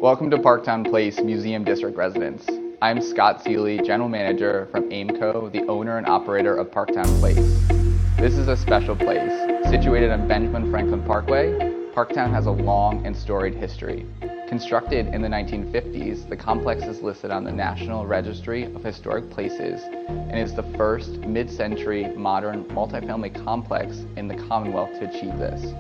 Welcome to Park Towne Place Museum District Residence. I'm Scott Seeley, General Manager from AIMCO, the owner and operator of Park Towne Place. This is a special place. Situated on Benjamin Franklin Parkway, Park Towne has a long and storied history. Constructed in the 1950s, the complex is listed on the National Registry of Historic Places and is the first mid-century modern multifamily complex in the Commonwealth to achieve this.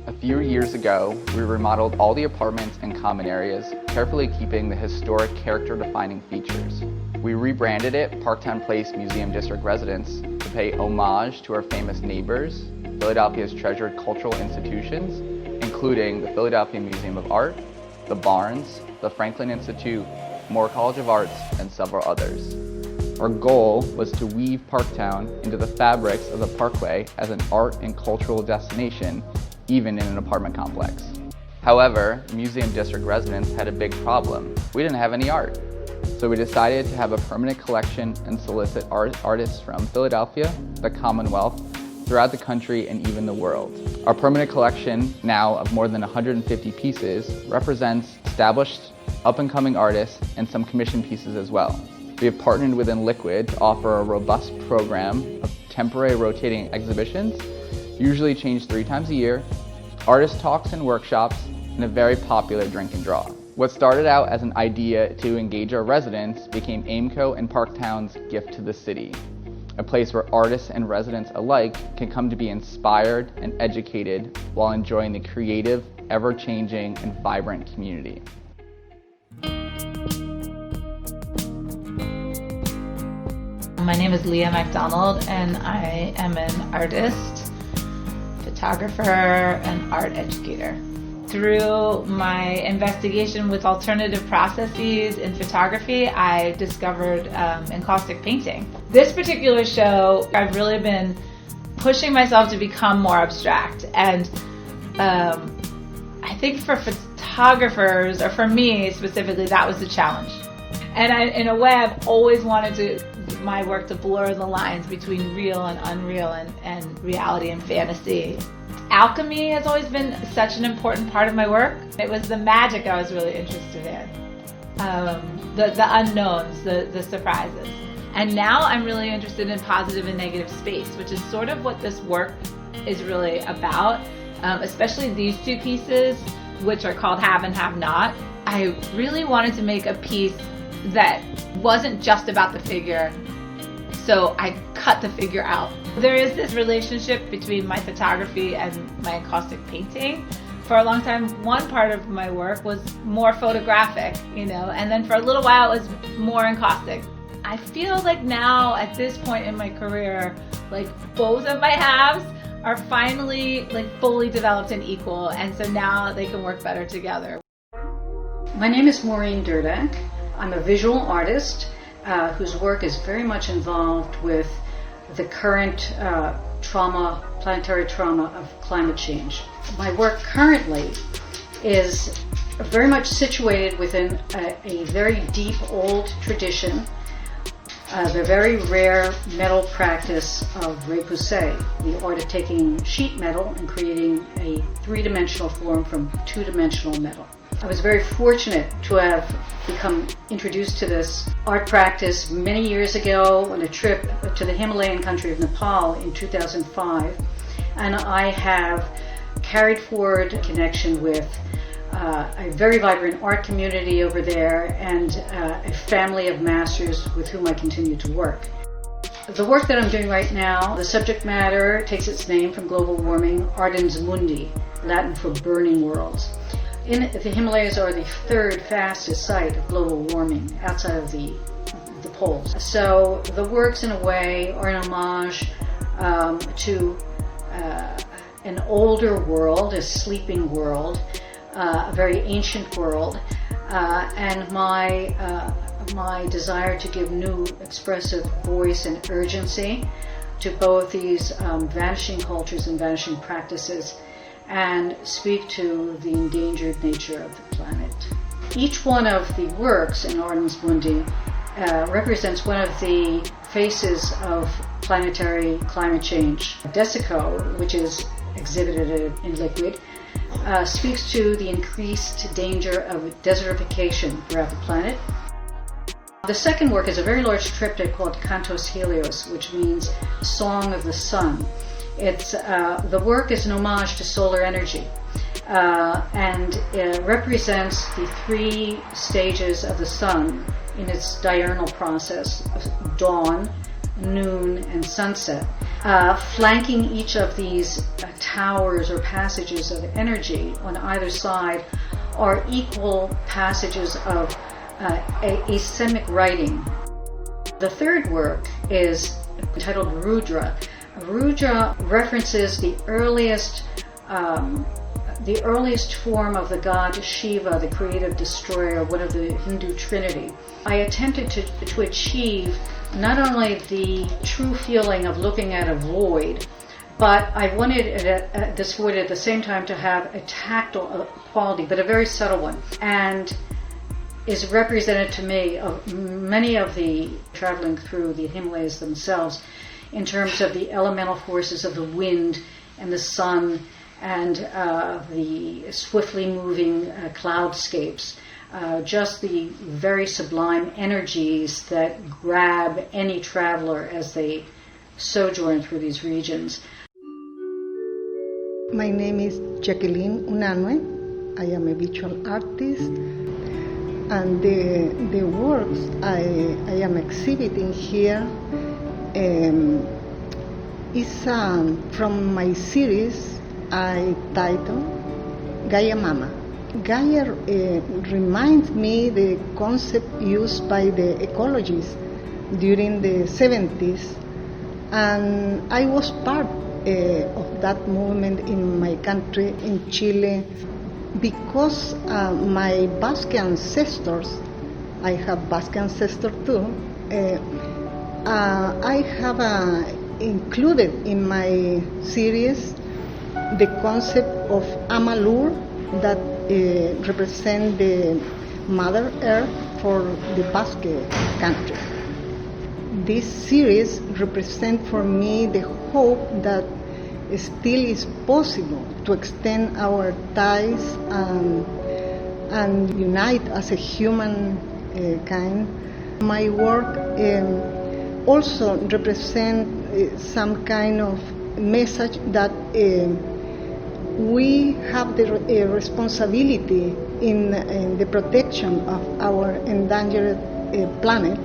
A few years ago, we remodeled all the apartments and common areas, carefully keeping the historic character-defining features. We rebranded it Park Towne Place Museum District Residence to pay homage to our famous neighbors, Philadelphia's treasured cultural institutions, including the Philadelphia Museum of Art, the Barnes, the Franklin Institute, Moore College of Arts, and several others. Our goal was to weave Park Towne into the fabrics of the Parkway as an art and cultural destination, even in an apartment complex. However, Museum District Residence had a big problem. We didn't have any art. So we decided to have a permanent collection and solicit artists from Philadelphia, the Commonwealth, throughout the country, and even the world. Our permanent collection, now of more than 150 pieces, represents established up-and-coming artists and some commissioned pieces as well. We have partnered with InLiquid to offer a robust program of temporary rotating exhibitions, usually changed 3 times a year, artist talks and workshops, and a very popular drink and draw. What started out as an idea to engage our residents became AIMCO and Park Towne's gift to the city, a place where artists and residents alike can come to be inspired and educated while enjoying the creative, ever-changing, and vibrant community. My name is Leah Macdonald, and I am an artist, photographer, and art educator. Through my investigation with alternative processes in photography, I discovered encaustic painting. This particular show, I've really been pushing myself to become more abstract, and I think for photographers, or for me specifically, that was the challenge. And in a way, I've always wanted my work to blur the lines between real and unreal, and reality and fantasy. Alchemy has always been such an important part of my work. It was the magic I was really interested in, the unknowns, the surprises. And now I'm really interested in positive and negative space, which is sort of what this work is really about, especially these 2 pieces, which are called Have and Have Not. I really wanted to make a piece that wasn't just about the figure, so I cut the figure out. There is this relationship between my photography and my encaustic painting. For a long time, one part of my work was more photographic, and then for a little while it was more encaustic. I feel like now, at this point in my career, both of my halves are finally fully developed and equal, and so now they can work better together. My name is Maureen Drdak. I'm a visual artist whose work is very much involved with the current planetary trauma of climate change. My work currently is very much situated within a very deep old tradition, the very rare metal practice of repoussé, the art of taking sheet metal and creating a 3-dimensional form from 2-dimensional metal. I was very fortunate to have become introduced to this art practice many years ago on a trip to the Himalayan country of Nepal in 2005, and I have carried forward a connection with a very vibrant art community over there and a family of masters with whom I continue to work. The work that I'm doing right now, the subject matter takes its name from global warming, Ardens Mundi, Latin for burning worlds. The Himalayas are the 3rd fastest site of global warming outside of the poles. So the works, in a way, are an homage to an older world, a sleeping world, a very ancient world, and my desire to give new expressive voice and urgency to both these vanishing cultures and vanishing practices, and speak to the endangered nature of the planet. Each one of the works in Ardens Mundi represents one of the faces of planetary climate change. Desico, which is exhibited at InLiquid, speaks to the increased danger of desertification throughout the planet. The second work is a very large triptych called Cantos Helios, which means Song of the Sun. The work is an homage to solar energy, and it represents the three stages of the sun in its diurnal process: dawn, noon, and sunset. Flanking each of these towers or passages of energy on either side are equal passages of asemic writing. The third work is entitled Rudra. Rudra references the earliest form of the god Shiva, the creative destroyer, one of the Hindu trinity. I attempted to achieve not only the true feeling of looking at a void, but I wanted this void at the same time to have a tactile quality, but a very subtle one, and is represented to me of many of the traveling through the Himalayas themselves in terms of the elemental forces of the wind and the sun and the swiftly moving cloudscapes. Just the very sublime energies that grab any traveler as they sojourn through these regions. My name is Jacqueline Unanue. I am a visual artist, and the works I am exhibiting here is from my series I titled Gaia Mama. Gaia reminds me the concept used by the ecologists during the 70s, and I was part of that movement in my country, in Chile, because my Basque ancestors, I have Basque ancestors too, I have included in my series the concept of Amalur, that represent the Mother Earth for the Basque country. This series represents for me the hope that still is possible to extend our ties and unite as a human kind. My work also represents some kind of message that we have the responsibility in the protection of our endangered planet.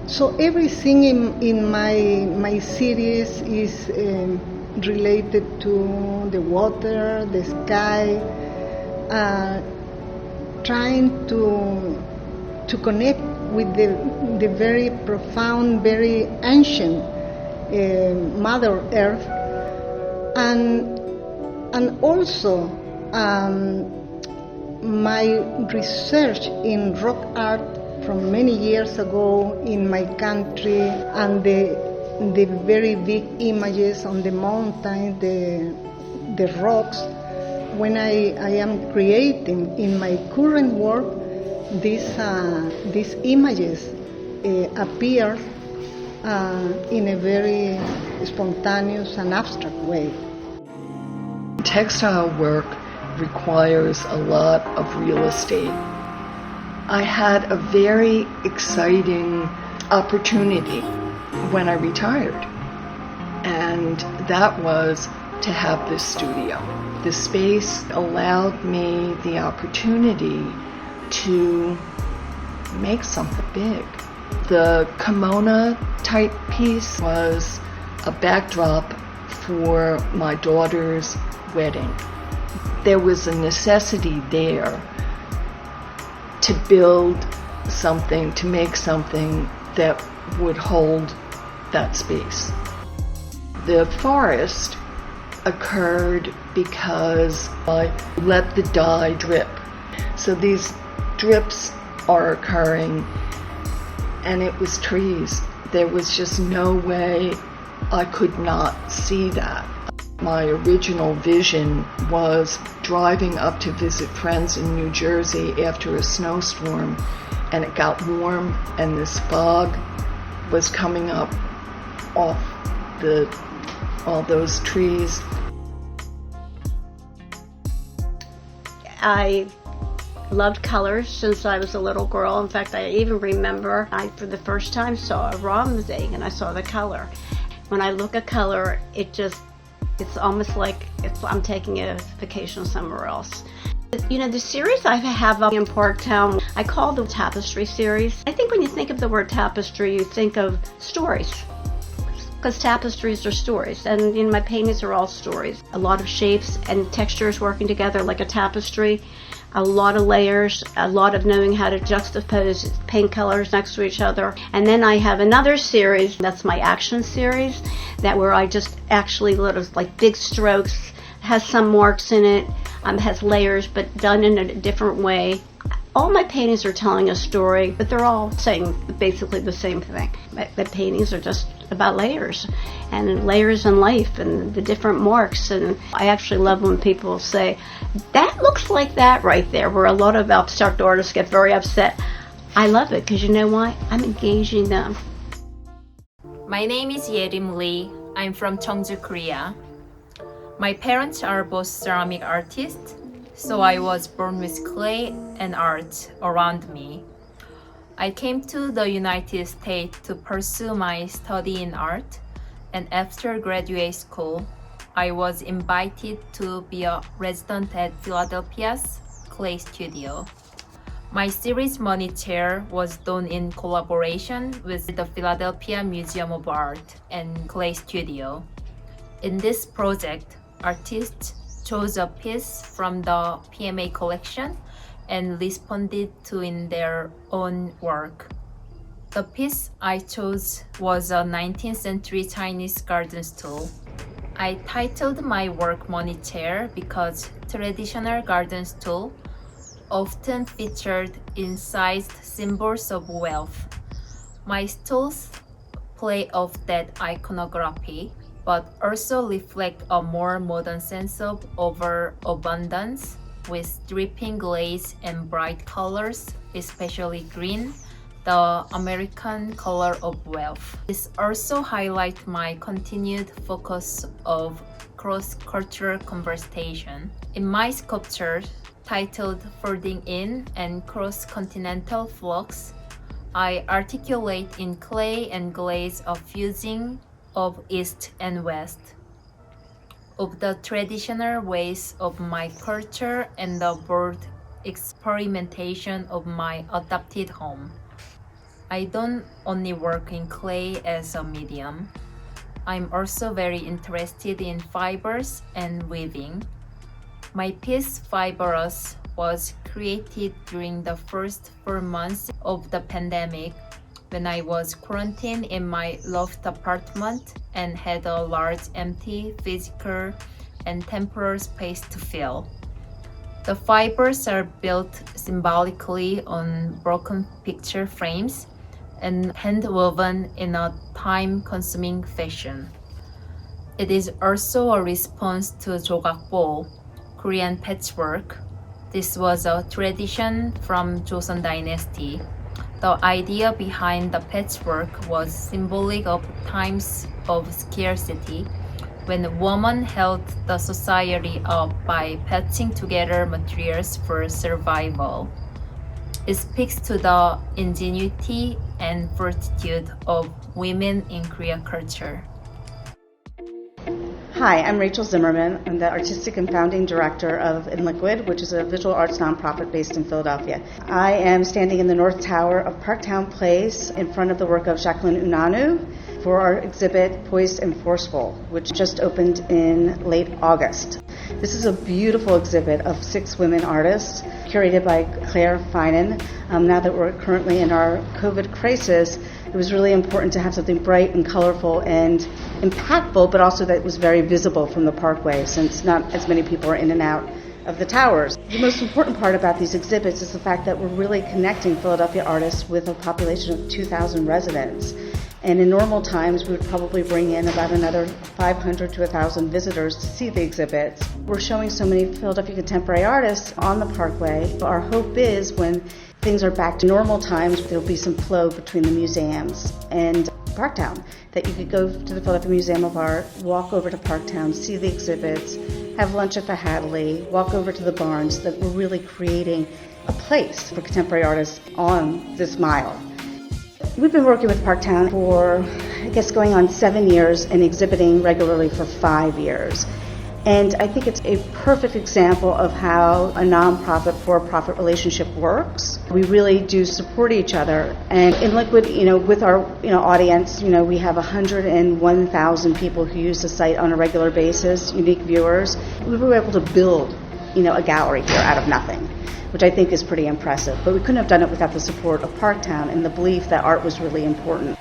So everything in my series is related to the water, the sky, trying to connect with the very profound, very ancient Mother Earth, and also my research in rock art from many years ago in my country, and the very big images on the mountain, the rocks. When I am creating in my current work, these images appear in a very spontaneous and abstract way. Textile work requires a lot of real estate. I had a very exciting opportunity when I retired, and that was to have this studio. The space allowed me the opportunity to make something big. The kimono type piece was a backdrop for my daughter's wedding. There was a necessity there to build something, to make something that would hold that space. The forest occurred because I let the dye drip. So these drips are occurring, and it was trees. There was just no way I could not see that. My original vision was driving up to visit friends in New Jersey after a snowstorm, and it got warm, and this fog was coming up off all those trees. I loved colors since I was a little girl. In fact, I even remember I, for the first time, saw a Ramsey and I saw the color. When I look at color, it's almost like I'm taking a vacation somewhere else. You know, the series I have up in Park Towne, I call the tapestry series. I think when you think of the word tapestry, you think of stories, because tapestries are stories, and my paintings are all stories. A lot of shapes and textures working together like a tapestry, a lot of layers, a lot of knowing how to juxtapose paint colors next to each other. And then I have another series, that's my action series, where I just actually like big strokes, has some marks in it, has layers, but done in a different way. All my paintings are telling a story, but they're all saying basically the same thing. The paintings are just about layers in life and the different marks. And I actually love when people say, that looks like that right there, where a lot of abstract artists get very upset. I love it because you know why? I'm engaging them. My name is Yeh Rim Lee. I'm from Cheongju, Korea. My parents are both ceramic artists, so I was born with clay and art around me. I came to the United States to pursue my study in art, and after graduate school, I was invited to be a resident at Philadelphia's clay studio. My series Monitor was done in collaboration with the Philadelphia Museum of Art and Clay Studio. In this project, artists chose a piece from the PMA collection and responded to in their own work. The piece I chose was a 19th century Chinese garden stool. I titled my work Monitor because traditional garden stool often featured incised symbols of wealth. My stools play off that iconography, but also reflect a more modern sense of overabundance with dripping glaze and bright colors, especially green, the American color of wealth. This also highlights my continued focus of cross-cultural conversation. In my sculptures, titled Folding In and Cross-Continental Flux, I articulate in clay and glaze a fusing of East and West, of the traditional ways of my culture and the bold experimentation of my adopted home. I don't only work in clay as a medium. I'm also very interested in fibers and weaving. My piece Fibrous was created during the first 4 months of the pandemic, when I was quarantined in my loft apartment and had a large empty physical and temporal space to fill. The fibers are built symbolically on broken picture frames and hand-woven in a time-consuming fashion. It is also a response to jogakbo, Korean patchwork. This was a tradition from Joseon Dynasty. The idea behind the patchwork was symbolic of times of scarcity, when women held the society up by patching together materials for survival. It speaks to the ingenuity and fortitude of women in Korean culture. Hi, I'm Rachel Zimmerman. I'm the artistic and founding director of InLiquid, which is a visual arts nonprofit based in Philadelphia. I am standing in the North Tower of Park Towne Place in front of the work of Jacqueline Unanue for our exhibit Poised and Forceful, which just opened in late August. This is a beautiful exhibit of 6 women artists curated by Claire Finan. Now that we're currently in our COVID crisis, it was really important to have something bright and colorful and impactful, but also that was very visible from the parkway, since not as many people are in and out of the towers. The most important part about these exhibits is the fact that we're really connecting Philadelphia artists with a population of 2,000 residents. And in normal times, we would probably bring in about another 500 to 1,000 visitors to see the exhibits. We're showing so many Philadelphia contemporary artists on the parkway. Our hope is when things are back to normal times, there'll be some flow between the museums and Park Towne, that you could go to the Philadelphia Museum of Art, walk over to Park Towne, see the exhibits, have lunch at the Hadley, walk over to the Barnes, that we're really creating a place for contemporary artists on this mile. We've been working with Park Towne for, I guess, going on 7 years and exhibiting regularly for 5 years. And I think it's a perfect example of how a nonprofit for-profit relationship works. We really do support each other. And InLiquid, with our audience, we have 101,000 people who use the site on a regular basis, unique viewers. We were able to build, a gallery here out of nothing, which I think is pretty impressive. But we couldn't have done it without the support of Park Towne and the belief that art was really important.